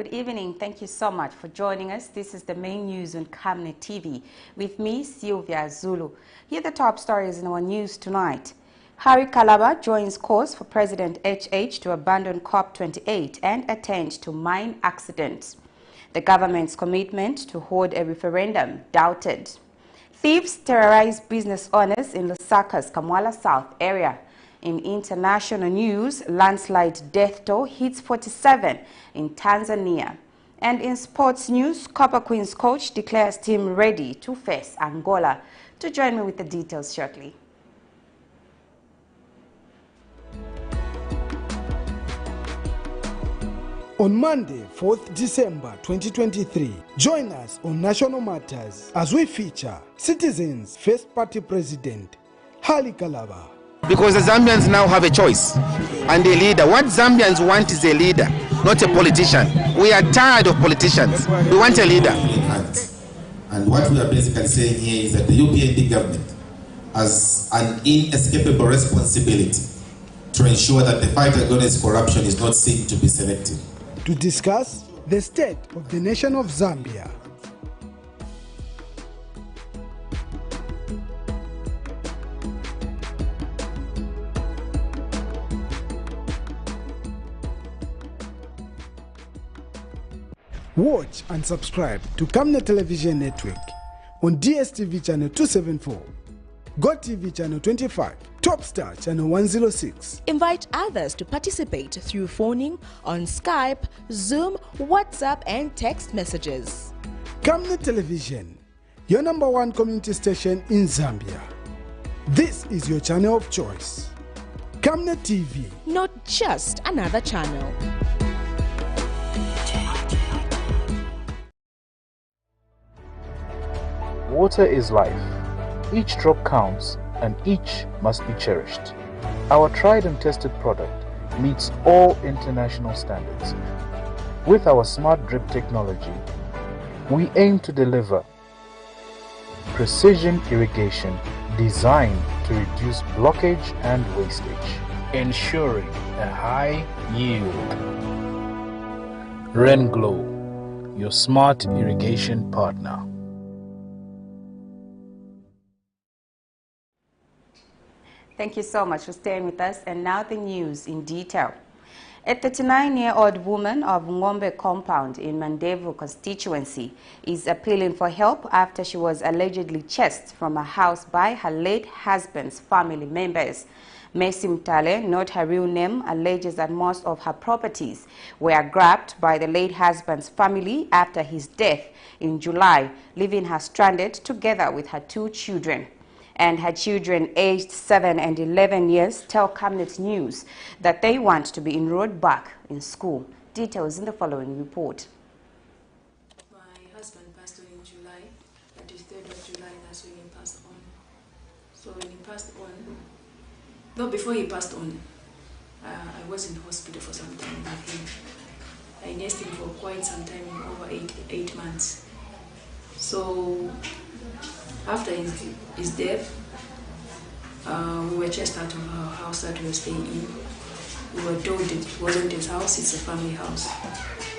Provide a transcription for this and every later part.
Good evening. Thank you so much for joining us. This is the main news on Camnet TV. With me, Sylvia Zulu. Here are the top stories in our news tonight. KALABA joins calls for President HH to abandon COP28 and attend to mine accidents. The government's commitment to hold a referendum doubted. Thieves terrorize business owners in LUSAKA'S KAMWALA South area. In international news, landslide death toll hits 47 in Tanzania. And in sports news, Copper Queens coach declares team ready to face Angola. To join me with the details shortly. On Monday, 4th December 2023, join us on National Matters as we feature Citizens' First Party President, KALABA. Because the Zambians now have a choice and a leader. What Zambians want is a leader, not a politician. We are tired of politicians. We want a leader. And what we are basically saying here is that the UPND government has an inescapable responsibility to ensure that the fight against corruption is not seen to be selective. To discuss the state of the nation of Zambia. Watch and subscribe to Camnet Television Network on DSTV channel 274, GoTV channel 25, Topstar channel 106. Invite others to participate through phoning on Skype, Zoom, WhatsApp and text messages. Camnet Television, your #1 community station in Zambia. This is your channel of choice. Camnet TV. Not just another channel. Water is life. Each drop counts and each must be cherished. Our tried and tested product meets all international standards. With our smart drip technology, we aim to deliver precision irrigation designed to reduce blockage and wastage, ensuring a high yield. RenGlow, your smart irrigation partner. Thank you so much for staying with us. And now the news in detail. A 39-year-old woman of Ngombe compound in Mandevu constituency is appealing for help after she was allegedly chased from a house by her late husband's family members. Mercy Mtale, not her real name, alleges that most of her properties were grabbed by the late husband's family after his death in July, leaving her stranded together with her 2 children. And her children aged 7 and 11 years tell Camnet News that they want to be enrolled back in school. Details in the following report. My husband passed on in July, that is 3rd of July, that's when he passed on. So when he passed on, no, before he passed on, I was in hospital for some time with him. I nursed him for quite some time, over 8 months. So after his death, we were chased out of our house that we were staying in. We were told it wasn't his house, it's a family house.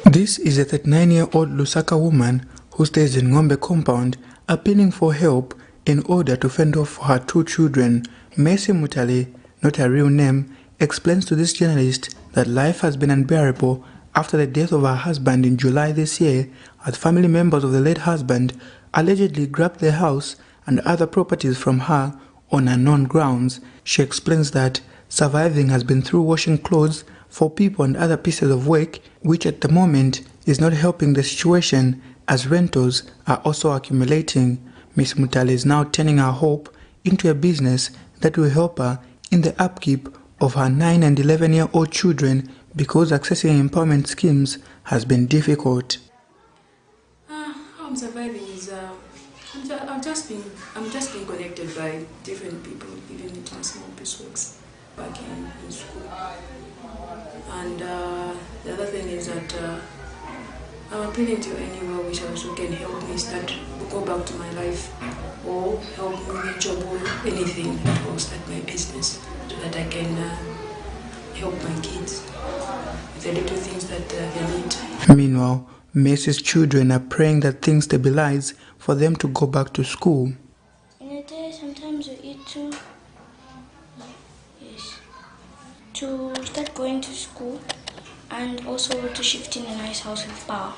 This is a 39-year-old Lusaka woman who stays in Ngombe compound, appealing for help in order to fend off her 2 children. Mercy Mutale, not her real name, explains to this journalist that life has been unbearable after the death of her husband in July this year, as family members of the late husband allegedly grabbed the house and other properties from her on unknown grounds. She explains that surviving has been through washing clothes for people and other pieces of work, which at the moment is not helping the situation as rentals are also accumulating. Ms. Mutale is now turning her hope into a business that will help her in the upkeep of her 9 and 11-year-old children because accessing empowerment schemes has been difficult. How I'm surviving is I'm just being connected by different people, even with my small pieceworks back in school. And the other thing is that I'm appealing to anyone which also can help me go back to my life, or help me with job or anything that will start my business, so that I can help my kids with the little things that they need. Meanwhile, Macy's children are praying that things stabilize for them to go back to school. In a day, sometimes we eat too. Yes. To start going to school and also to shift in a nice house with power.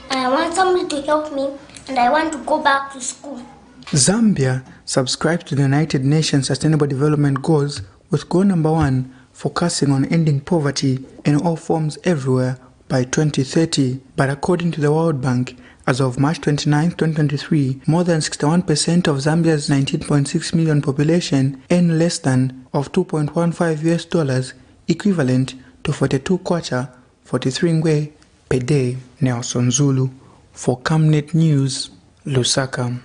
I want somebody to help me and I want to go back to school. Zambia subscribes to the United Nations Sustainable Development Goals with goal number 1 focusing on ending poverty in all forms everywhere by 2030. But according to the World Bank, as of March 29, 2023, more than 61% of Zambia's 19.6 million population earn less than of $2.15 equivalent to 42 kwacha, 43 ngwe per day. Nelson Zulu for Camnet News, Lusaka.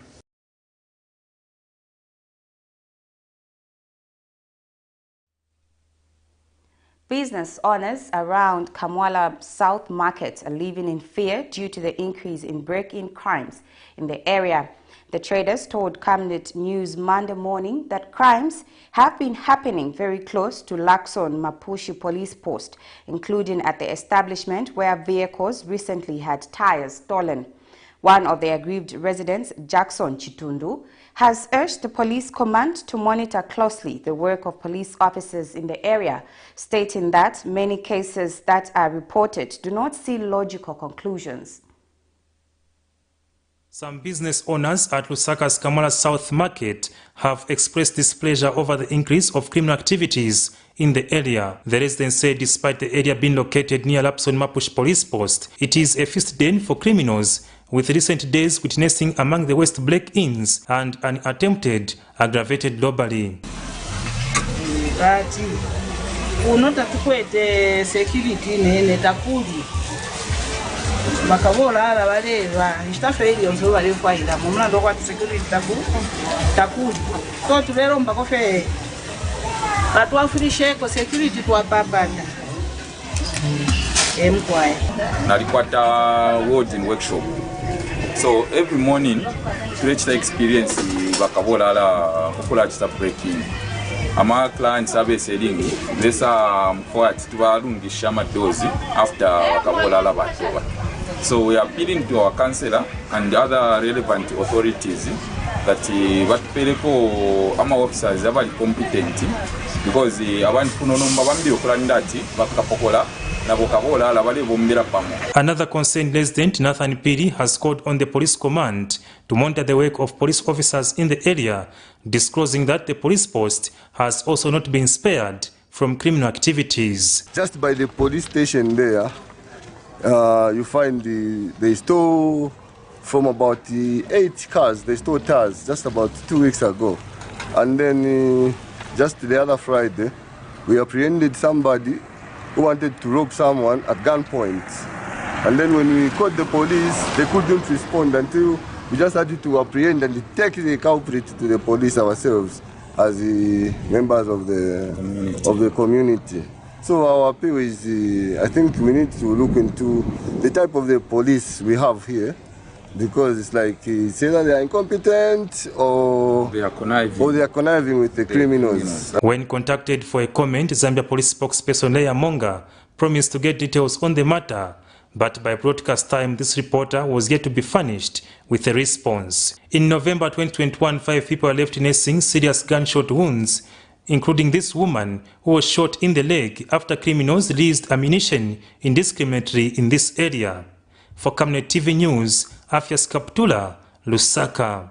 Business owners around KAMWALA South Market are living in fear due to the increase in break-in crimes in the area. The traders told Camnet News Monday morning that crimes have been happening very close to Lakson Mapushi police post, including at the establishment where vehicles recently had tires stolen. One of the aggrieved residents, Jackson Chitundu, has urged the police command to monitor closely the work of police officers in the area, stating that many cases that are reported do not see logical conclusions. Some business owners at LUSAKA'S KAMWALA South Market have expressed displeasure over the increase of criminal activities in the area. The residents say despite the area being located near Lakson Mapushi police post, it is a feast den for criminals, with recent days witnessing among the worst break-ins and an attempted aggravated robbery. Bakabola ala baleva istafe ili onzo bale kwaida mumlando kwa security takudi to tulero mbakofe batu afurishe ko security to apapanda emkwaya nalikwata ward in workshop. So every morning to reach the experience bakabola ala kokola chita breaking ama clients abe selling lesa mkoa tubalungisha amadozi after bakabola ala batoba. So we are appealing to our councillor and other relevant authorities that batupeleko ama officers abali competent because abantu kuno nomba bambi okola ndati bakapokola nabo kabola ala bali bombera pamo. Another concerned resident, Nathan Piri, has called on the police command to monitor the work of police officers in the area, disclosing that the police post has also not been spared from criminal activities. Just by the police station there, you find they stole from about 8 cars, they stole tires just about 2 weeks ago. And then just the other Friday, we apprehended somebody who wanted to rob someone at gunpoint. And then when we called the police, they couldn't respond until we just had to apprehend and take the culprit to the police ourselves as the members of the community. So our appeal is, I think we need to look into the type of the police we have here, because it's like it's either they are incompetent or they are conniving with the criminals. When contacted for a comment, Zambia Police spokesperson Leah Monga promised to get details on the matter, but by broadcast time this reporter was yet to be furnished with a response. In November 2021, 5 people were left nursing serious gunshot wounds, including this woman who was shot in the leg after criminals released ammunition indiscriminately in this area. For Camnet TV News, Afias Kaptula, Lusaka.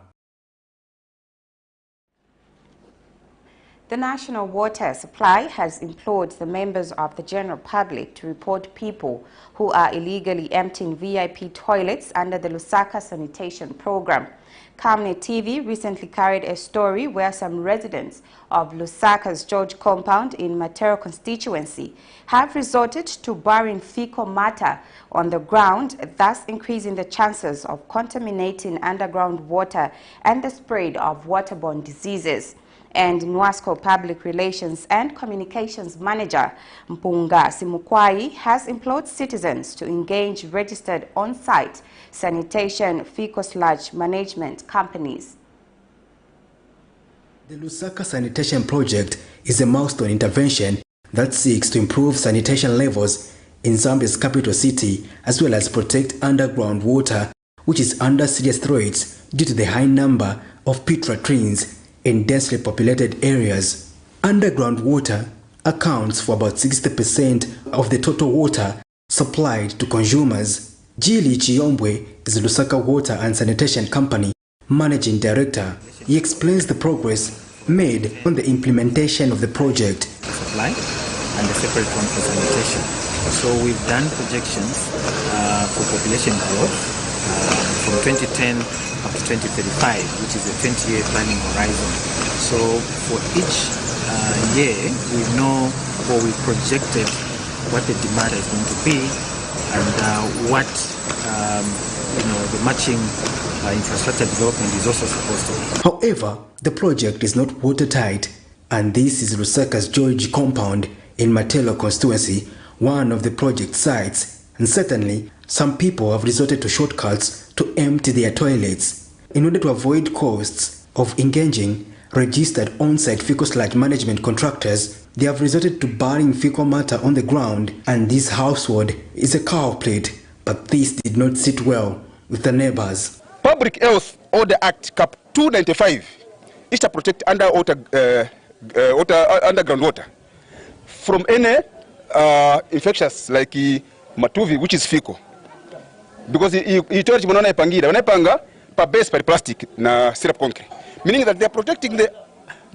The National Water Supply has implored the members of the general public to report people who are illegally emptying VIP toilets under the Lusaka sanitation program. Camnet TV recently carried a story where some residents of Lusaka's George compound in Matero constituency have resorted to burying fecal matter on the ground, thus increasing the chances of contaminating underground water and the spread of waterborne diseases. And NWASCO Public Relations and Communications Manager Mpunga Simukwai has implored citizens to engage registered on-site sanitation fecal sludge management companies. The Lusaka Sanitation Project is a milestone intervention that seeks to improve sanitation levels in Zambia's capital city, as well as protect underground water, which is under serious threats due to the high number of pit latrines in densely populated areas. Underground water accounts for about 60% of the total water supplied to consumers. Gili Chiombwe is the Lusaka Water and Sanitation Company Managing Director. He explains the progress made on the implementation of the project. Supply and a separate one for sanitation. So we've done projections for population growth from 2010 up to 2035, which is a 20-year planning horizon. So for each year, we know or we projected what the demand is going to be and what the matching infrastructure development is also supposed to be. However, the project is not watertight, and this is LUSAKA'S George compound in Matelo constituency, one of the project sites, and certainly some people have resorted to shortcuts to empty their toilets. In order to avoid costs of engaging registered on-site fecal sludge management contractors, they have resorted to burying fecal matter on the ground, and this household is a culprit. But this did not sit well with the neighbors. Public Health Order Act Cap 295 is to protect underground water from any infectious like matuvi, which is fecal. Because he told you wanapanga pa base per plastic na syrup concrete, meaning that they are protecting the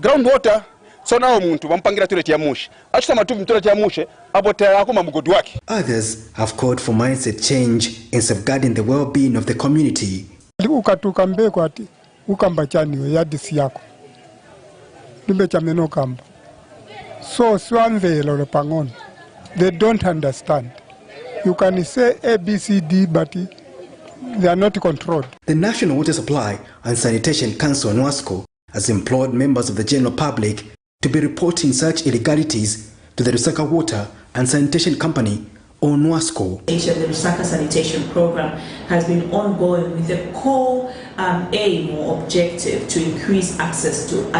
groundwater. So now muntu wampangira toilet ya mushi achita matuvi toilet ya mushi abota akoma mugodi wake. Others have called for mindset change in safeguarding the well-being of the community. Ukatuka mbeko ati ukamba chani ya disi yako nimbe chameno kamba so swanvelo lepangon. They don't understand. You can say A, B, C, D, but they are not controlled. The National Water Supply and Sanitation Council, NWASCO, has implored members of the general public to be reporting such illegalities to the Lusaka Water and Sanitation Company, or NWASCO. The Lusaka Sanitation Program has been ongoing with the core aim or objective to increase access to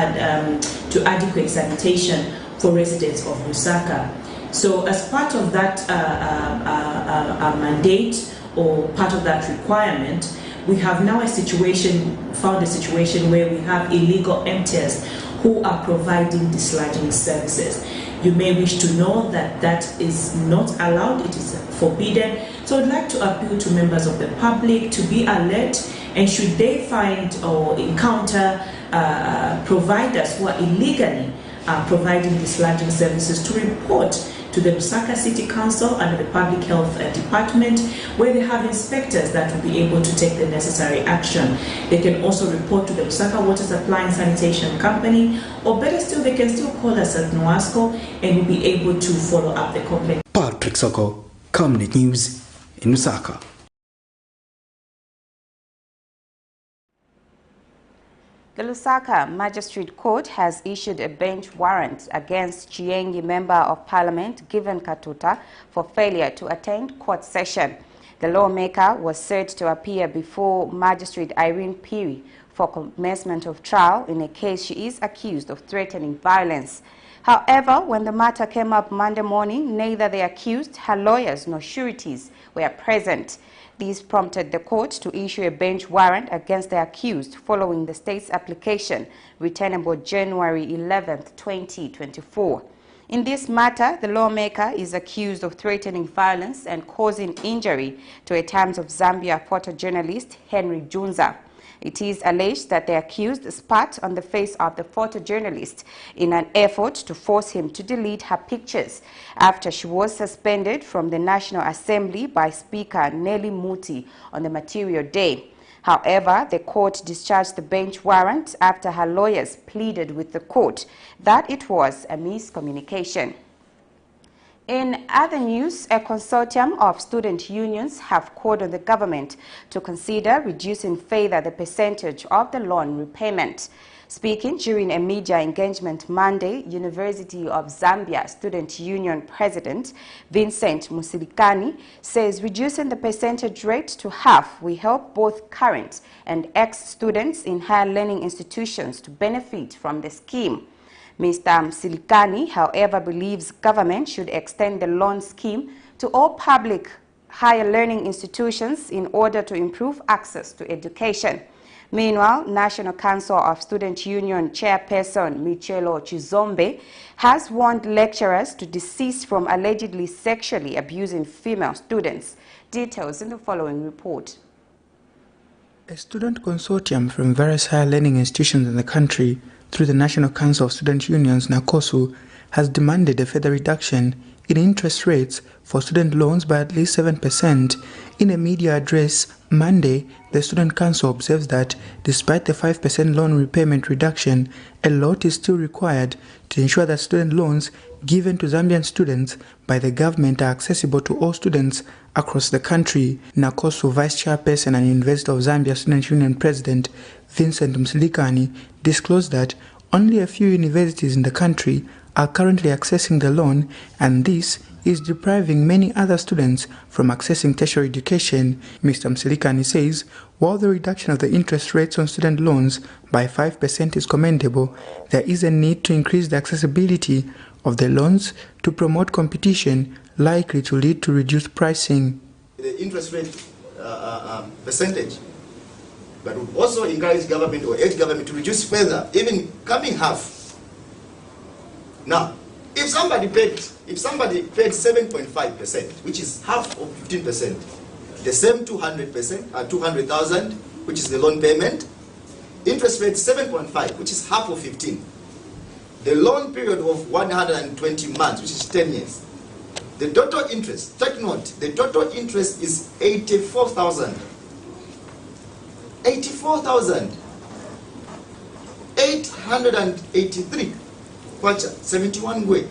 adequate sanitation for residents of Lusaka. So as part of that mandate or part of that requirement, we have now found a situation where we have illegal emptiers who are providing dislodging services. You may wish to know that that is not allowed, it is forbidden. So I'd like to appeal to members of the public to be alert, and should they find or encounter providers who are illegally providing dislodging services, to report to the Lusaka City Council and the Public Health Department, where they have inspectors that will be able to take the necessary action. They can also report to the Lusaka Water Supply and Sanitation Company, or better still, they can still call us at NWASCO and we'll be able to follow up the complaint. Patrick Soko, Camnet News in Lusaka. The Lusaka Magistrate Court has issued a bench warrant against Chiengi Member of Parliament Given Katuta for failure to attend court session. The lawmaker was set to appear before Magistrate Irene Piri for commencement of trial in a case she is accused of threatening violence. However, when the matter came up Monday morning, neither the accused, her lawyers, nor sureties were present. This prompted the court to issue a bench warrant against the accused following the state's application, returnable January 11, 2024. In this matter, the lawmaker is accused of threatening violence and causing injury to a Times of Zambia photojournalist, Henry Junza. It is alleged that the accused spat on the face of the photojournalist in an effort to force him to delete her pictures after she was suspended from the National Assembly by Speaker Nelly Muti on the material day. However, the court discharged the bench warrant after her lawyers pleaded with the court that it was a miscommunication. In other news, a consortium of student unions have called on the government to consider reducing further the percentage of the loan repayment. Speaking during a media engagement Monday, University of Zambia Student Union President Vincent Musilikani says reducing the percentage rate to half will help both current and ex-students in higher learning institutions to benefit from the scheme. Mr. Msilikani, however, believes government should extend the loan scheme to all public higher learning institutions in order to improve access to education. Meanwhile, National Council of Student Union Chairperson Michelo Chizombe has warned lecturers to desist from allegedly sexually abusing female students. Details in the following report. A student consortium from various higher learning institutions in the country, through the National Council of Student Unions, NACOSU, has demanded a further reduction in interest rates for student loans by at least 7%. In a media address Monday, the Student Council observes that despite the 5% loan repayment reduction, a lot is still required to ensure that student loans given to Zambian students by the government are accessible to all students across the country. NACOSU Vice Chairperson and University of Zambia Student Union President Vincent Msilikani disclosed that only a few universities in the country are currently accessing the loan, and this is depriving many other students from accessing tertiary education. Mr. Msilikani says while the reduction of the interest rates on student loans by 5% is commendable, there is a need to increase the accessibility of the loans to promote competition likely to lead to reduced pricing. The interest rate percentage, but would also encourage government or urge government to reduce further, even coming half. Now, if somebody paid 7.5%, which is half of 15%, the same 200,000, which is the loan payment, interest rate 7.5, which is half of 15. The loan period of 120 months, which is 10 years. The total interest, take note, the total interest is 84,000. 84,883. 71 way.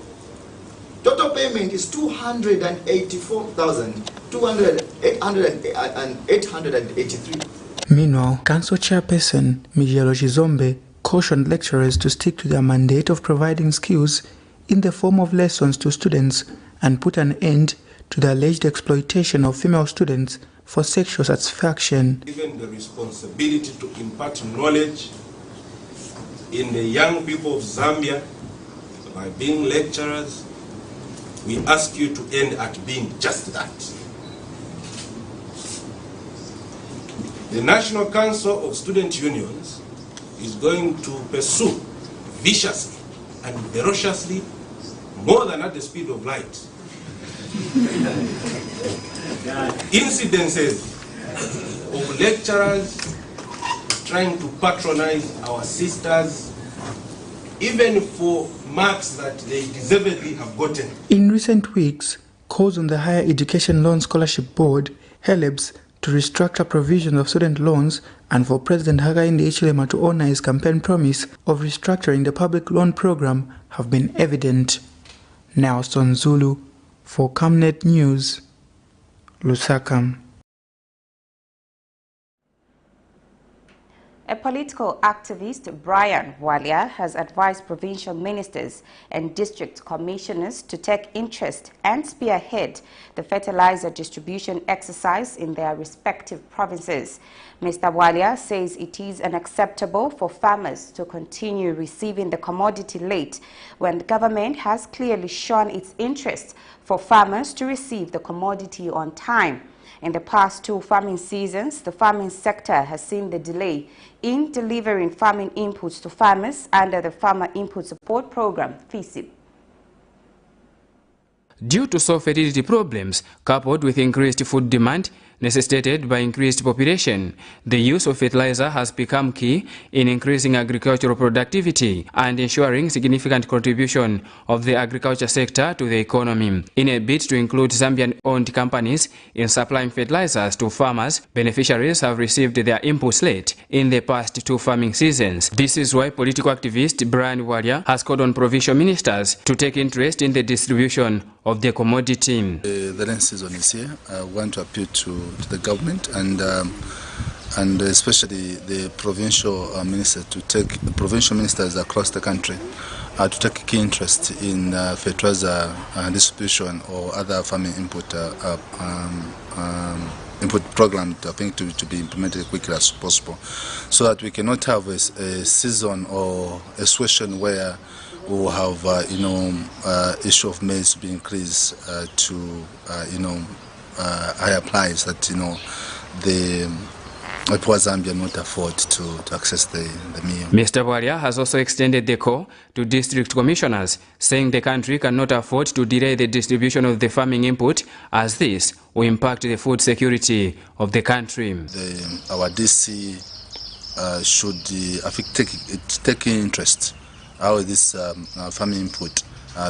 Total payment is 284,883. Meanwhile, Council Chairperson Michelo Chizombe cautioned lecturers to stick to their mandate of providing skills in the form of lessons to students and put an end to the alleged exploitation of female students for sexual satisfaction. Given the responsibility to impart knowledge in the young people of Zambia by being lecturers, we ask you to end at being just that. The National Council of Student Unions is going to pursue viciously and ferociously, more than at the speed of light, incidences of lecturers trying to patronize our sisters, even for marks that they deservedly have gotten. In recent weeks, calls on the Higher Education Loan Scholarship Board, HELEBS, to restructure provisions of student loans and for President Hakainde Hichilema to honor his campaign promise of restructuring the public loan program have been evident. Nelson Zulu for Camnet News, Lusaka. A political activist, Brian Walia, has advised provincial ministers and district commissioners to take interest and spearhead the fertilizer distribution exercise in their respective provinces. Mr. Walia says it is unacceptable for farmers to continue receiving the commodity late when the government has clearly shown its interest for farmers to receive the commodity on time. In the past 2 farming seasons, the farming sector has seen the delay in delivering farming inputs to farmers under the Farmer Input Support Program, FISIP. Due to soil fertility problems coupled with increased food demand necessitated by increased population, the use of fertilizer has become key in increasing agricultural productivity and ensuring significant contribution of the agriculture sector to the economy. In a bid to include Zambian-owned companies in supplying fertilizers to farmers, beneficiaries have received their inputs late in the past 2 farming seasons. This is why political activist Brian Walia has called on provincial ministers to take interest in the distribution of the commodity. The rain season is here. I want to appeal to the government and especially the provincial provincial ministers across the country to take key interest in fertilizer distribution or other farming input program, I think, to be implemented quickly as possible, so that we cannot have a season or a situation where will have, issue of maize be increased to, higher price that, the poor Zambia not afford to access the meal. Mr. Bwalia has also extended the call to district commissioners, saying the country cannot afford to delay the distribution of the farming input, as this will impact the food security of the country. Our DC should take interest how this farming input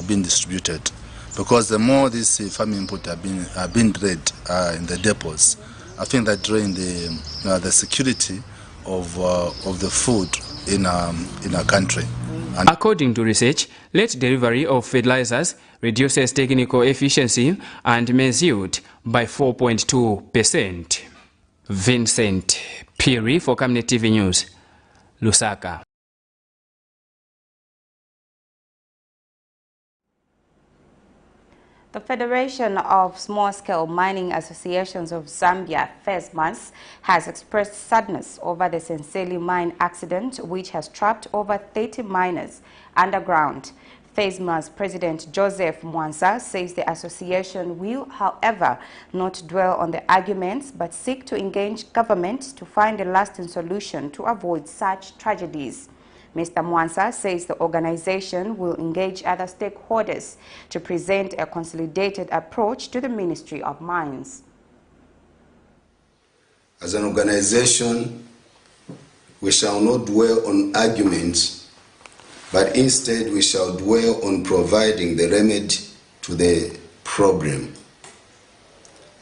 being distributed, because the more this farming input are being delayed in the depots, I think that drain the security of the food in our country. And according to research, late delivery of fertilizers reduces technical efficiency and maize yield by 4.2%. Vincent Piri for Camnet TV News, Lusaka. The Federation of Small-Scale Mining Associations of Zambia, FESMAS, has expressed sadness over the Senseli mine accident, which has trapped over 30 miners underground. FESMAS President Joseph Mwansa says the association will, however, not dwell on the arguments but seek to engage government to find a lasting solution to avoid such tragedies. Mr. Mwansa says the organization will engage other stakeholders to present a consolidated approach to the Ministry of Mines. As an organization, we shall not dwell on arguments, but instead we shall dwell on providing the remedy to the problem.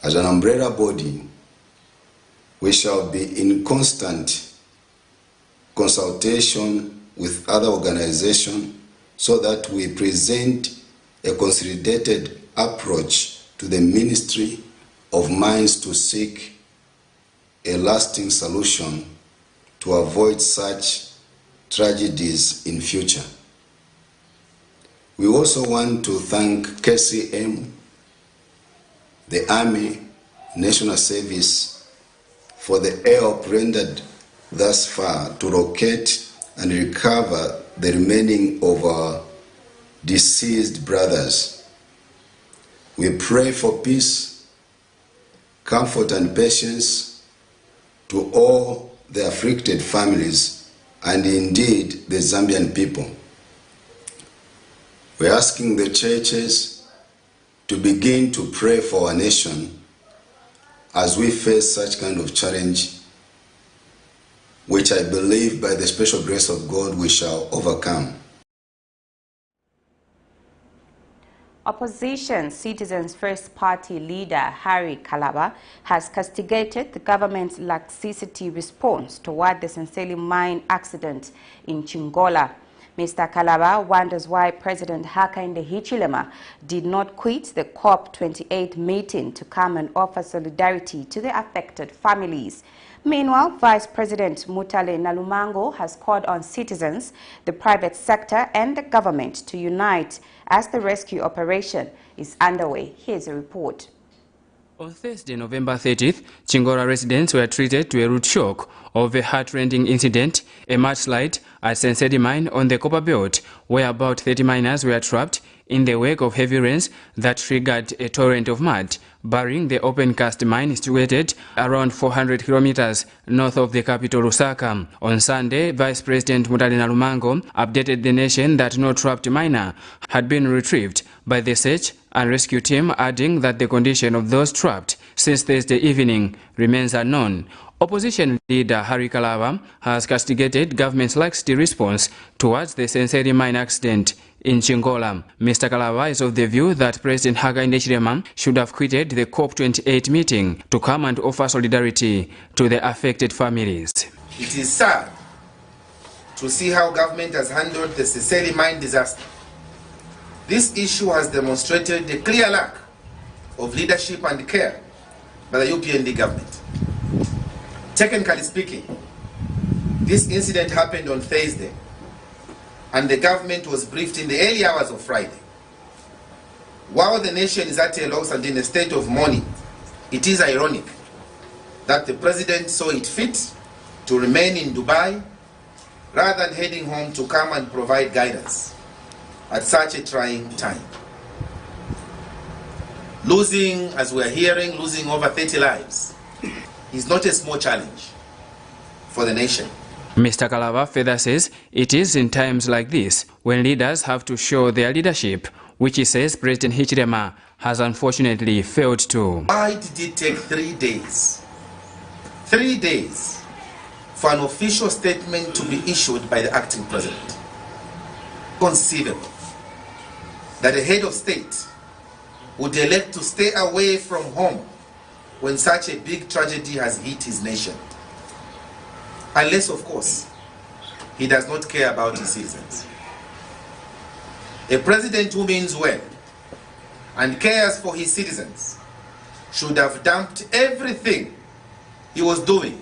As an umbrella body, we shall be in constant consultation with other organizations so that we present a consolidated approach to the Ministry of Mines to seek a lasting solution to avoid such tragedies in future. We also want to thank KCM, the Army, National Service for the help rendered thus far to locate and recover the remaining of our deceased brothers. We pray for peace, comfort and patience to all the afflicted families and indeed the Zambian people. We're asking the churches to begin to pray for our nation as we face such kind of challenge, which I believe by the special grace of God we shall overcome. Opposition Citizens First Party leader Harry KALABA has castigated the government's laxity response toward the Senseli mine accident in Chingola. Mr. KALABA wonders why President Hakainde Hichilema did not quit the COP28 meeting to come and offer solidarity to the affected families. Meanwhile, Vice President Mutale Nalumango has called on citizens, the private sector and the government to unite as the rescue operation is underway. Here's a report. On Thursday, November 30th, Chingola residents were treated to a rude shock of a heart-rending incident, a mudslide at Senseli mine on the copper belt, where about 30 miners were trapped in the wake of heavy rains that triggered a torrent of mud, burying the open-cast mine situated around 400 kilometers north of the capital Lusaka. On Sunday, Vice President Mutale Nalumango updated the nation that no trapped miner had been retrieved by the search and rescue team, adding that the condition of those trapped since Thursday evening remains unknown. Opposition leader Harry KALABA has castigated government's laxity response towards the Senseli mine accident in Chingola. Mr. KALABA is of the view that President Hakainde Hichilema should have quitted the COP28 meeting to come and offer solidarity to the affected families. It is sad to see how government has handled the Senseli mine disaster. This issue has demonstrated the clear lack of leadership and care by the UPND government. Technically speaking, this incident happened on Thursday, and the government was briefed in the early hours of Friday. While the nation is at a loss and in a state of mourning, it is ironic that the president saw it fit to remain in Dubai rather than heading home to come and provide guidance. at such a trying time. Losing, as we are hearing, losing over 30 lives is not a small challenge for the nation. Mr. Kalaba further says it is in times like this when leaders have to show their leadership, which he says President Hichilema has unfortunately failed to. Why did it take 3 days? 3 days for an official statement to be issued by the acting president. Conceivable that a head of state would elect to stay away from home when such a big tragedy has hit his nation. Unless, of course, he does not care about his citizens. A president who means well and cares for his citizens should have dumped everything he was doing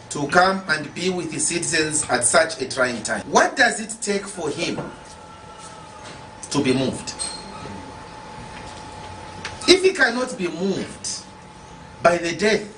to come and be with his citizens at such a trying time. What does it take for him to be moved? If he cannot be moved by the death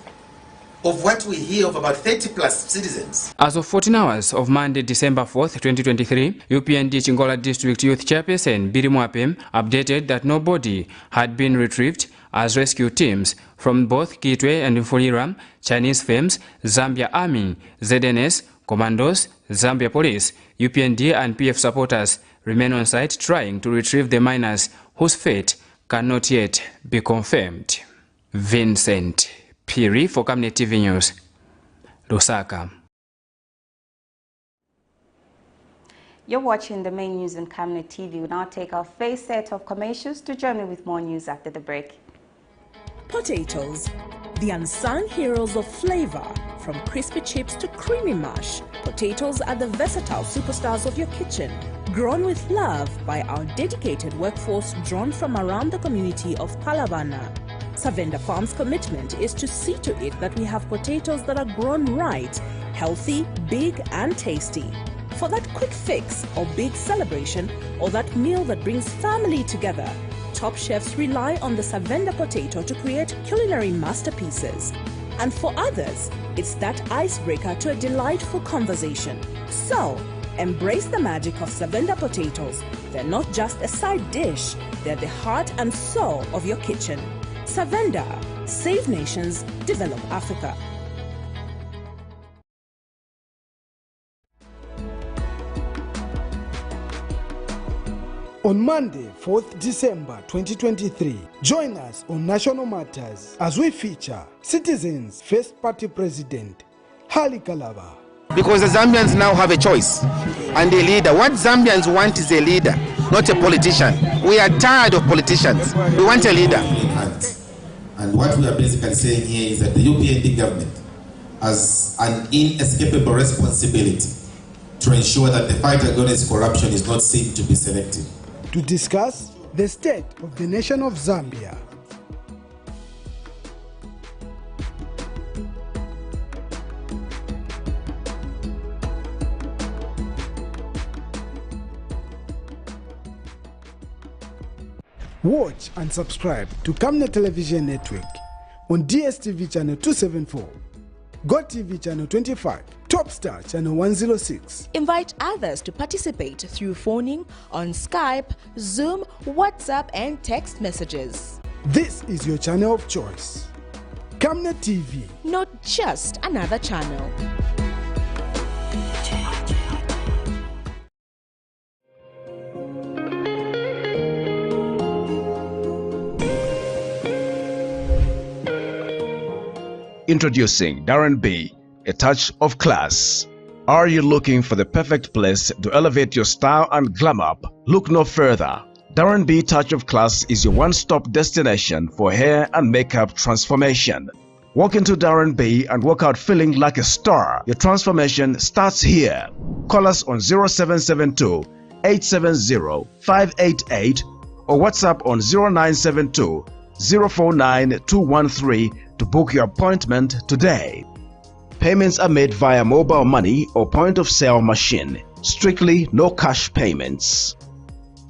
of what we hear of about 30 plus citizens. As of 14 hours of Monday, December 4th, 2023, UPND Chingola District Youth Chairperson Biri Mwapem updated that no body had been retrieved as rescue teams from both Kitwe and Mfulira, Chinese firms, Zambia Army, ZNS, Commandos, Zambia Police, UPND and PF supporters remain on site trying to retrieve the miners whose fate cannot yet be confirmed. Vincent Piri for Camnet TV News, Lusaka. You're watching the main news on Camnet TV. We'll now take our first set of commercials to join me with more news after the break. Potatoes, the unsung heroes of flavor. From crispy chips to creamy mash, potatoes are the versatile superstars of your kitchen. Grown with love by our dedicated workforce drawn from around the community of KALABA. Savenda Farm's commitment is to see to it that we have potatoes that are grown right, healthy, big and tasty. For that quick fix or big celebration or that meal that brings family together, top chefs rely on the Savenda potato to create culinary masterpieces. And for others, it's that icebreaker to a delightful conversation. So, embrace the magic of Savenda potatoes. They're not just a side dish, they're the heart and soul of your kitchen. Savenda, save nations, develop Africa. On Monday, 4th December 2023, join us on National Matters as we feature Citizens' First Party President, KALABA. Because the Zambians now have a choice and a leader. What Zambians want is a leader, not a politician. We are tired of politicians. We want a leader. And what we are basically saying here is that the UPND government has an inescapable responsibility to ensure that the fight against corruption is not seen to be selective. To discuss the state of the nation of Zambia. Watch and subscribe to Camnet Television Network on DSTV channel 274, GoTV channel 25, Topstar channel 106. Invite others to participate through phoning on Skype, Zoom, WhatsApp and text messages. This is your channel of choice. Camnet TV. Not just another channel. Introducing Darren B, a touch of class. Are you looking for the perfect place to elevate your style and glam up? Look no further. Darren B Touch of Class is your one-stop destination for hair and makeup transformation. Walk into Darren B and walk out feeling like a star. Your transformation starts here. Call us on 0772 870 588 or WhatsApp on 0972 049 213 to book your appointment today. Payments are made via mobile money or point-of-sale machine. Strictly no cash payments.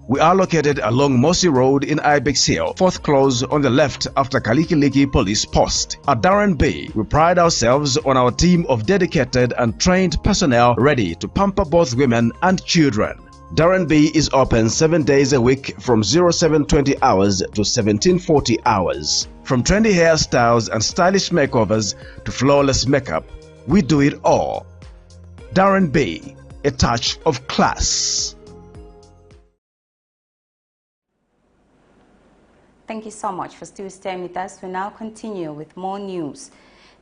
We are located along Mossy Road in Ibex Hill, 4th close on the left after Kalikiliki Police Post. At Darren B, we pride ourselves on our team of dedicated and trained personnel ready to pamper both women and children. Darren B is open 7 days a week from 0720 hours to 1740 hours. From trendy hairstyles and stylish makeovers to flawless makeup, we do it all. Darren B, a touch of class. Thank you so much for still staying with us. We now continue with more news.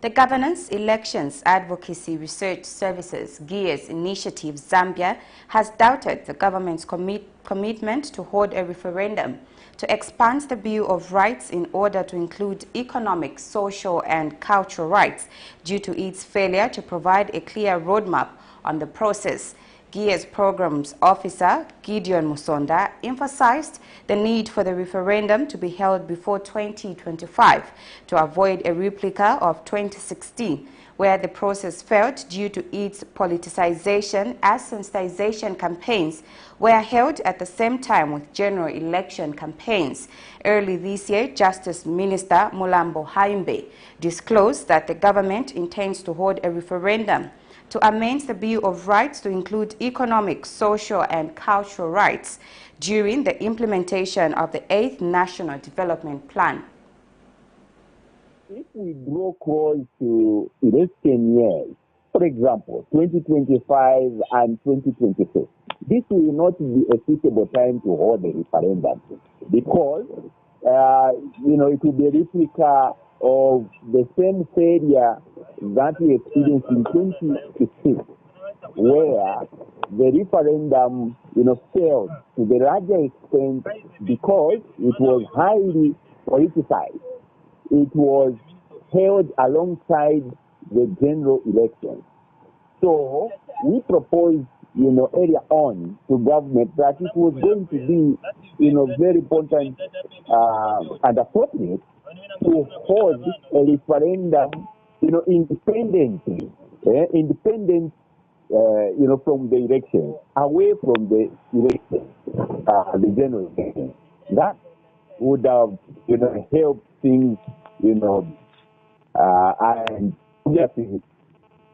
The Governance, Elections, Advocacy Research Services GEARS Initiative Zambia has doubted the government's commitment to hold a referendum to expand the Bill of Rights in order to include economic, social and cultural rights due to its failure to provide a clear roadmap on the process. GEARS Programs Officer Gideon Musonda emphasized the need for the referendum to be held before 2025 to avoid a replica of 2016, where the process failed due to its politicization as sensitization campaigns were held at the same time with general election campaigns. Early this year, Justice Minister Mulambo Haimbe disclosed that the government intends to hold a referendum to amend the Bill of Rights to include economic, social and cultural rights during the implementation of the 8th National Development Plan. If we draw close to election years, for example, 2025 and 2026, this will not be a suitable time to hold a referendum because, it will be a replica of the same failure that we experienced in 2016, where the referendum, failed to the larger extent because it was highly politicized. It was held alongside the general elections. So we proposed, earlier on to government that it was going to be, very important and appropriate to hold a referendum, independently, from the election, away from the election, the general election. That would have, helped things, and obviously,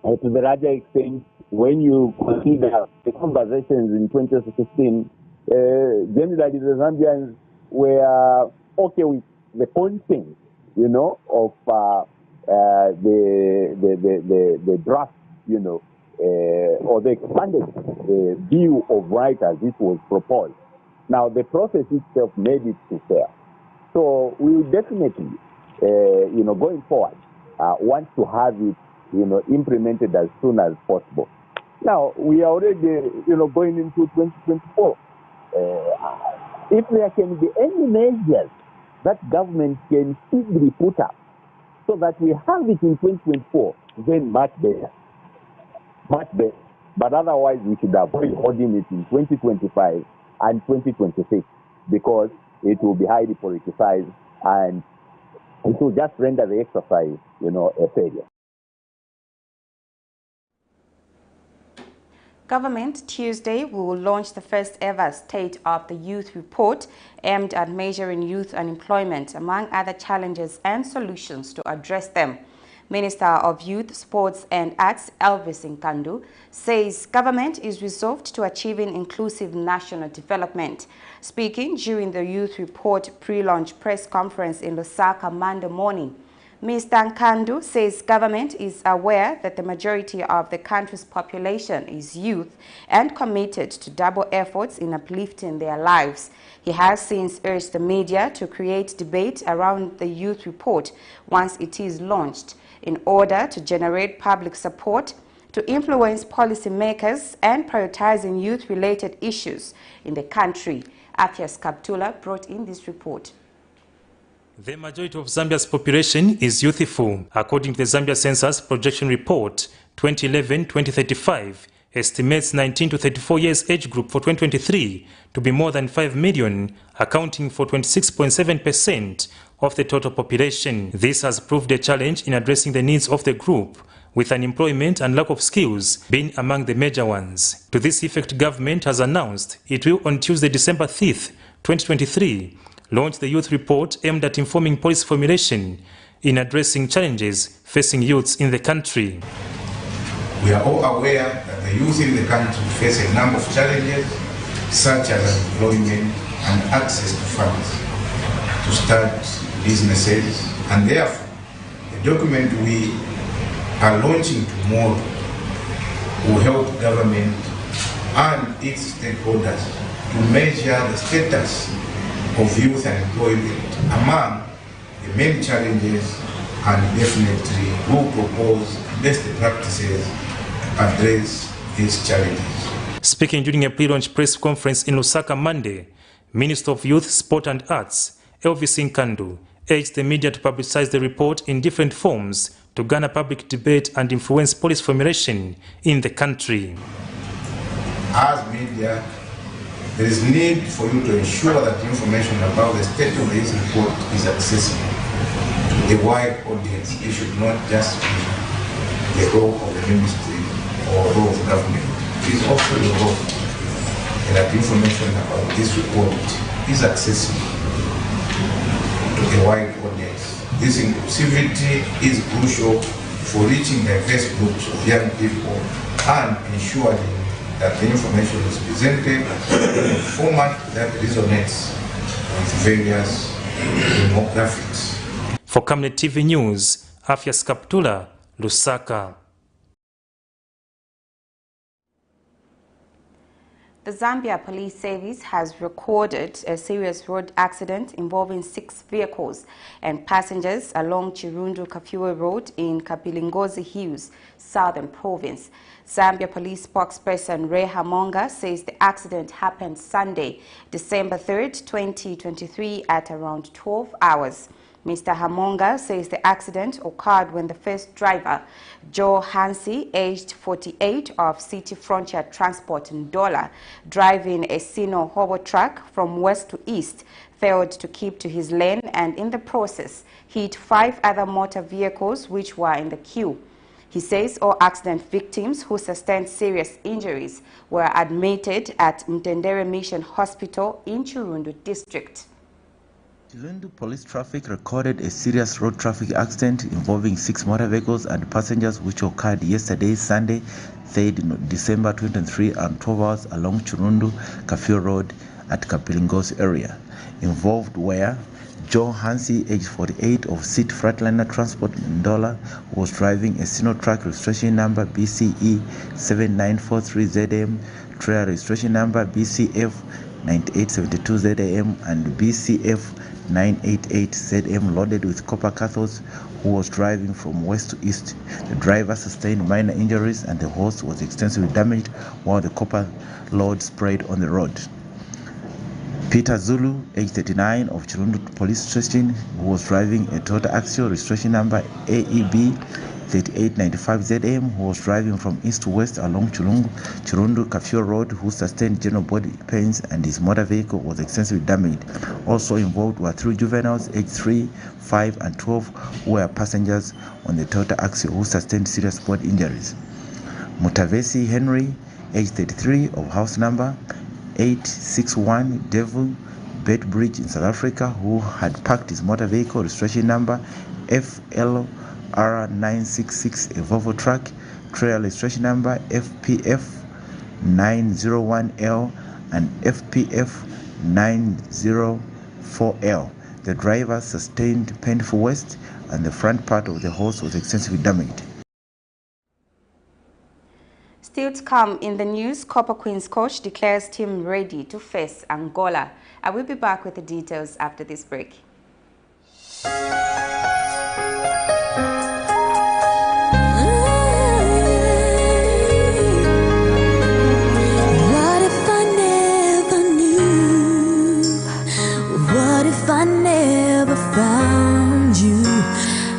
to the larger extent, when you consider the conversations in 2016, generally the Zambians were okay with the content, of the draft, or the expanded Bill of Rights as it was proposed. Now, the process itself made it to fail. So we will definitely, going forward, want to have it, implemented as soon as possible. Now, we are already, going into 2024. If there can be any measures that government can easily put up so that we have it in 2024, then much better. Much better. But otherwise, we should avoid holding it in 2025 and 2026 because it will be highly politicized and it will just render the exercise, a failure. Government Tuesday will launch the first ever State of the Youth report aimed at measuring youth unemployment, among other challenges and solutions to address them. Minister of Youth, Sports and Arts, Elvis Nkandu, says government is resolved to achieving inclusive national development. Speaking during the Youth Report pre-launch press conference in Lusaka Monday morning, Mr. Nkandu says government is aware that the majority of the country's population is youth and committed to double efforts in uplifting their lives. He has since urged the media to create debate around the Youth Report once it is launched in order to generate public support to influence policymakers and prioritizing youth-related issues in the country. Athias Kaptula brought in this report. The majority of Zambia's population is youthful. According to the Zambia Census Projection Report 2011-2035, estimates 19 to 34 years age group for 2023 to be more than 5 million, accounting for 26.7% of the total population. This has proved a challenge in addressing the needs of the group, with unemployment and lack of skills being among the major ones. To this effect, government has announced it will on Tuesday, December 5th, 2023, launch the Youth Report aimed at informing policy formulation in addressing challenges facing youths in the country. We are all aware that the youth in the country face a number of challenges such as employment and access to funds to start businesses, and therefore the document we are launching tomorrow will help government and its stakeholders to measure the status of youth employment among the main challenges, and definitely will propose best practices to address these challenges. Speaking during a pre-launch press conference in Lusaka Monday, Minister of Youth, Sport and Arts, Elvis Nkandu, urged the media to publicize the report in different forms to garner public debate and influence policy formulation in the country. As media, there is need for you to ensure that information about the state of this report is accessible to a wide audience. It should not just be the role of the ministry or role of government. It is also the role that information about this report is accessible to a wide audience. This inclusivity is crucial for reaching diverse groups of young people and ensuring that the information is presented in a format that resonates with various demographics. For Camnet TV News, Afias Kaptula, Lusaka. The Zambia Police Service has recorded a serious road accident involving 6 vehicles and passengers along Chirundu Kafue Road in Kapilingozi Hills, Southern Province. Zambia Police spokesperson Ray Hamonga says the accident happened Sunday, December 3rd, 2023 at around 12 hours. Mr. Hamonga says the accident occurred when the first driver, Joe Hansi, aged 48, of City Frontier Transport Ndola, driving a Sino hobo truck from west to east, failed to keep to his lane and in the process hit 5 other motor vehicles which were in the queue. He says all accident victims who sustained serious injuries were admitted at Mtendere Mission Hospital in Chirundu District. Chirundu Police Traffic recorded a serious road traffic accident involving 6 motor vehicles and passengers which occurred yesterday, Sunday, 3rd December 2023, and 12 hours along Chirundu Kafue Road at Kapilingozi area. Involved were Joe Hansi, age 48, of City Freightliner Transport Ndola, who was driving a Sino truck registration number BCE 7943ZM, trailer registration number BCF 9872ZM and BCF 988ZM, loaded with copper cathodes, who was driving from west to east. The driver sustained minor injuries and the horse was extensively damaged while the copper load sprayed on the road. Peter Zulu, age 39, of Chirundu Police Station, who was driving a Toyota Axio registration number AEB 3895ZM, who was driving from east to west along Chirundu Kafue Road, who sustained general body pains and his motor vehicle was extensively damaged. Also involved were 3 juveniles, aged 3, 5 and 12, who were passengers on the Toyota Axio, who sustained serious body injuries. Mutavesi Henry, age 33, of house number 861 Devil Bedbridge in South Africa, who had parked his motor vehicle registration number FLR966, a Volvo truck, trailer registration number FPF901L and FPF904L. The driver sustained painful waist and the front part of the horse was extensively damaged. Still to come in the news, Copper Queens coach declares team ready to face Angola. I will be back with the details after this break. What if I never knew? What if I never found you?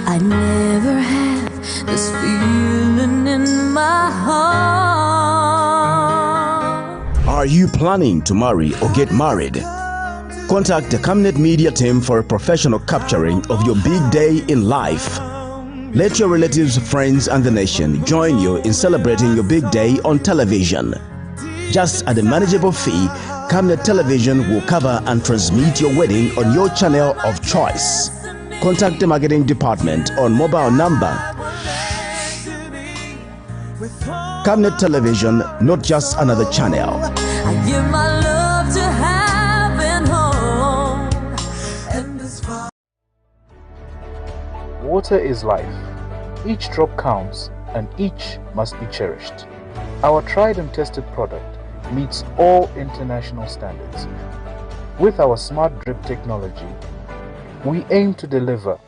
I never have this feeling in my heart. Are you planning to marry or get married? Contact the Camnet Media team for a professional capturing of your big day in life. Let your relatives, friends and the nation join you in celebrating your big day on television. Just at a manageable fee, Camnet Television will cover and transmit your wedding on your channel of choice. Contact the marketing department on mobile number. Camnet Television, not just another channel. I give my love. Water is life. Each drop counts and each must be cherished. Our tried and tested product meets all international standards. With our smart drip technology, we aim to deliver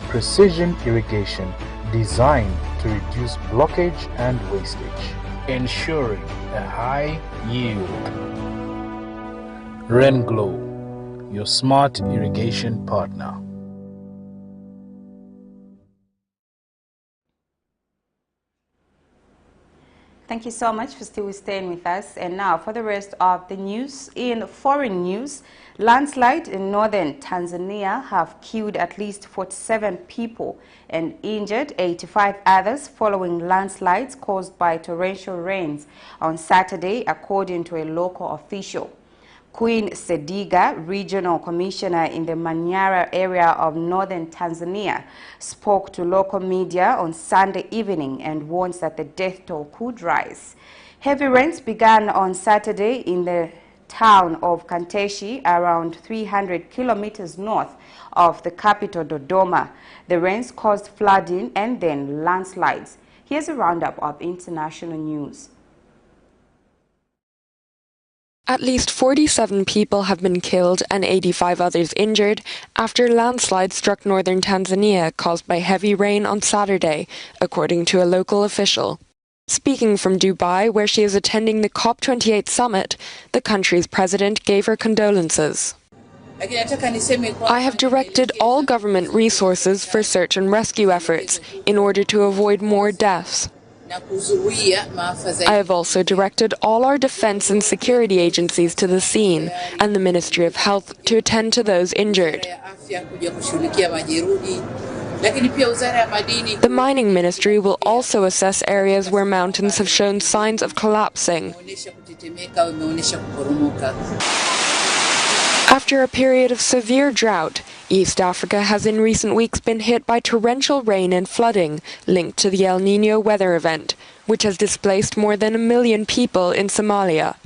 precision irrigation designed to reduce blockage and wastage, ensuring a high yield. RenGlow, your smart irrigation partner. Thank you so much for still staying with us. And now for the rest of the news. In foreign news, landslides in northern Tanzania have killed at least 47 people and injured 85 others following landslides caused by torrential rains on Saturday, according to a local official. Queen Sediga, regional commissioner in the Manyara area of northern Tanzania, spoke to local media on Sunday evening and warns that the death toll could rise. Heavy rains began on Saturday in the town of Kanteshi, around 300 kilometers north of the capital Dodoma. The rains caused flooding and then landslides. Here's a roundup of international news. At least 47 people have been killed and 85 others injured after landslides struck northern Tanzania caused by heavy rain on Saturday, according to a local official. Speaking from Dubai, where she is attending the COP28 summit, the country's president gave her condolences. I have directed all government resources for search and rescue efforts in order to avoid more deaths. I have also directed all our defense and security agencies to the scene and the Ministry of Health to attend to those injured. The mining ministry will also assess areas where mountains have shown signs of collapsing. After a period of severe drought, East Africa has in recent weeks been hit by torrential rain and flooding linked to the El Niño weather event, which has displaced more than 1 million people in Somalia.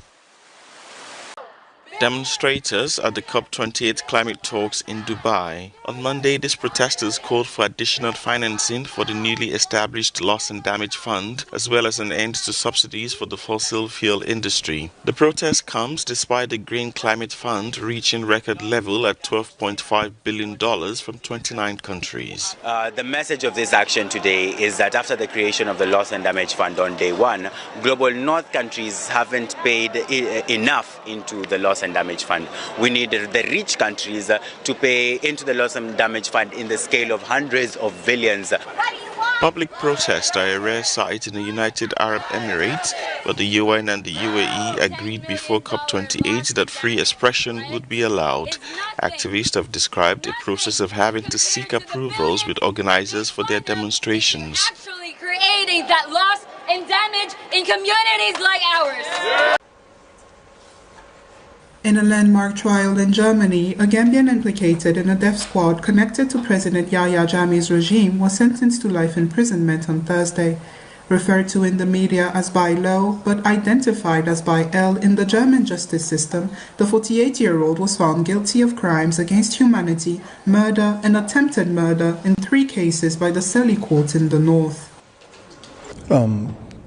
Demonstrators at the COP28 climate talks in Dubai. On Monday, these protesters called for additional financing for the newly established Loss and Damage Fund, as well as an end to subsidies for the fossil fuel industry. The protest comes despite the Green Climate Fund reaching record level at $12.5 billion from 29 countries. The message of this action today is that after the creation of the Loss and Damage Fund on day one, global north countries haven't paid enough into the Loss and Damage Fund. We need the rich countries to pay into the Loss and Damage Fund in the scale of hundreds of billions. Public protests are a rare sight in the United Arab Emirates, but the UN and the UAE agreed before COP28 that free expression would be allowed. Activists have described a process of having to seek approvals with organizers for their demonstrations. Actually creating that loss and damage in communities like ours. In a landmark trial in Germany, a Gambian implicated in a death squad connected to President Yahya Jammeh's regime was sentenced to life imprisonment on Thursday. Referred to in the media as by Low, but identified as by L in the German justice system, the 48-year-old was found guilty of crimes against humanity, murder, and attempted murder in 3 cases by the Selly court in the north.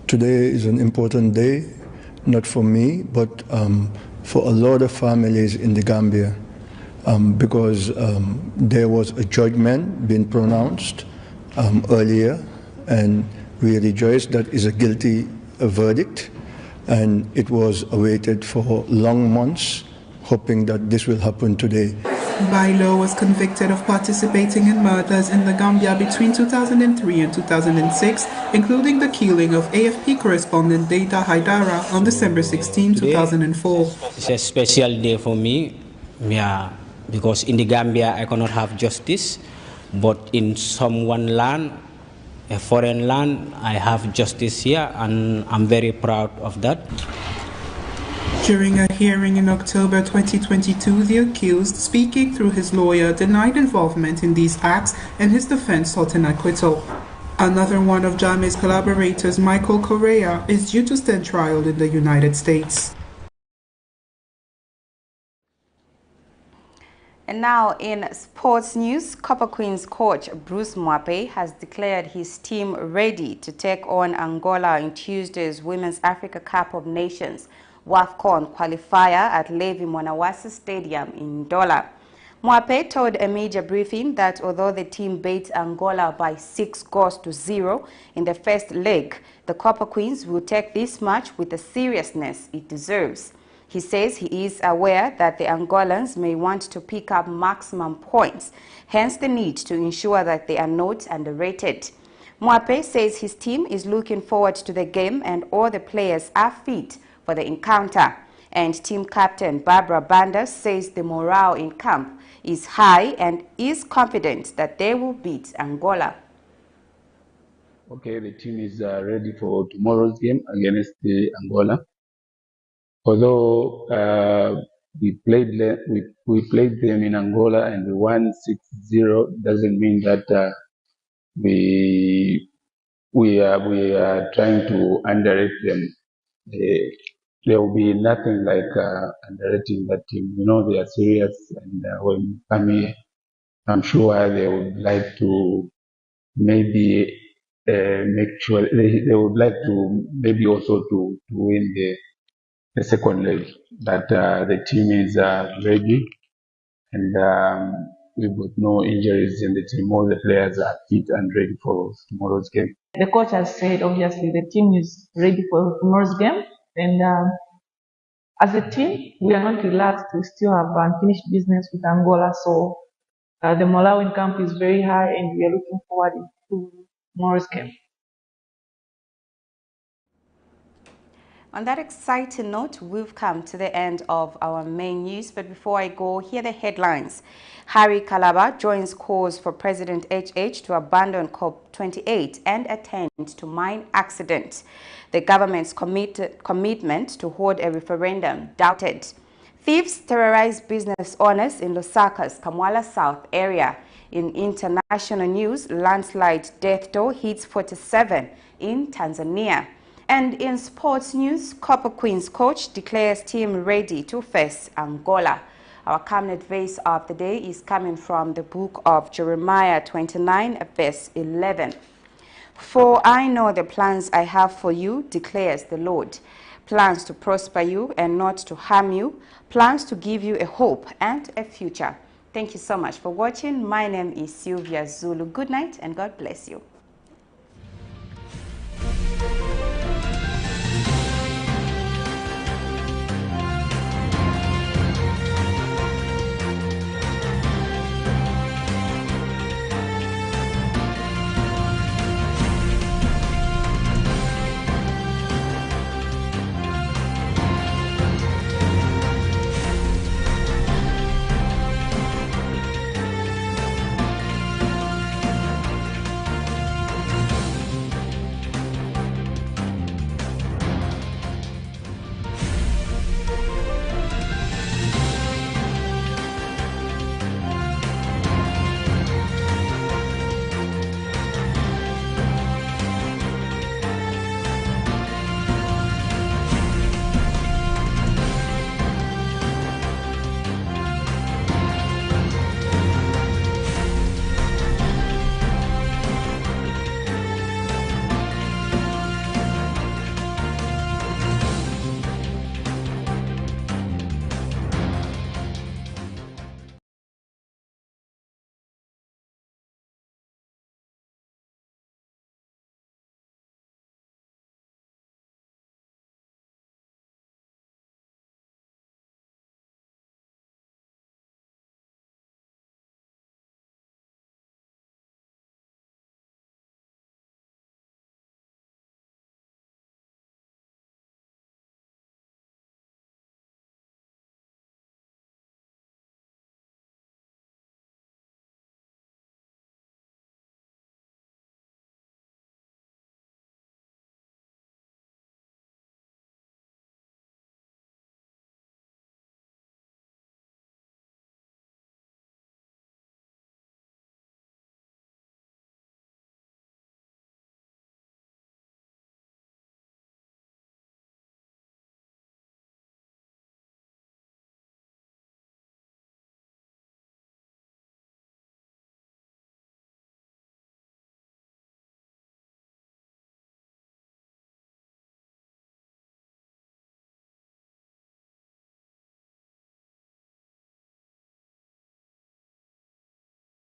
Today is an important day, not for me, but for a lot of families in the Gambia, because there was a judgment being pronounced earlier, and we rejoice that is a guilty verdict, and it was awaited for long months, hoping that this will happen today. Bailo was convicted of participating in murders in the Gambia between 2003 and 2006, including the killing of AFP correspondent Data Haidara on December 16, 2004. It's a special day for me, because in the Gambia I cannot have justice, but in someone land, a foreign land, I have justice here, and I'm very proud of that. During a hearing in October 2022, the accused, speaking through his lawyer, denied involvement in these acts, and his defense sought an acquittal. Another one of Jammeh's collaborators, Michael Correa, is due to stand trial in the United States. And now in sports news, Copper Queens coach Bruce Mwape has declared his team ready to take on Angola in Tuesday's Women's Africa Cup of Nations WAFCON qualifier at Levi Mwanawasa Stadium in Ndola. Mwape told a media briefing that although the team beat Angola by 6-0 in the first leg, the Copper Queens will take this match with the seriousness it deserves. He says he is aware that the Angolans may want to pick up maximum points, hence the need to ensure that they are not underrated. Mwape says his team is looking forward to the game and all the players are fit for the encounter. And team captain Barbara Banda says the morale in camp is high and is confident that they will beat Angola. Okay, the team is ready for tomorrow's game against Angola. Although we played them in Angola and we won 6-0, doesn't mean that we are trying to underrate them. There will be nothing like underrating that team. You know, they are serious, and when we come here, I'm sure they would like to maybe make sure they would like to maybe also to win the second leg. But the team is ready, and we've got no injuries in the team. All the players are fit and ready for tomorrow's game. The coach has said, obviously, the team is ready for tomorrow's game, and as a team, we are not relaxed. We still have unfinished business with Angola, so the morale in camp is very high, and we are looking forward to tomorrow's game. On that exciting note, we've come to the end of our main news. But before I go, here are the headlines. Harry KALABA joins calls for President HH to abandon COP28 and attend to mine accident. The government's commitment to hold a referendum doubted. Thieves terrorize business owners in LUSAKA'S KAMWALA South area. In international news, landslide death toll hits 47 in Tanzania. And in sports news, Copper Queens coach declares team ready to face Angola. Our Camnet verse of the day is coming from the book of Jeremiah 29, verse 11. For I know the plans I have for you, declares the Lord. Plans to prosper you and not to harm you. Plans to give you a hope and a future. Thank you so much for watching. My name is Sylvia Zulu. Good night and God bless you.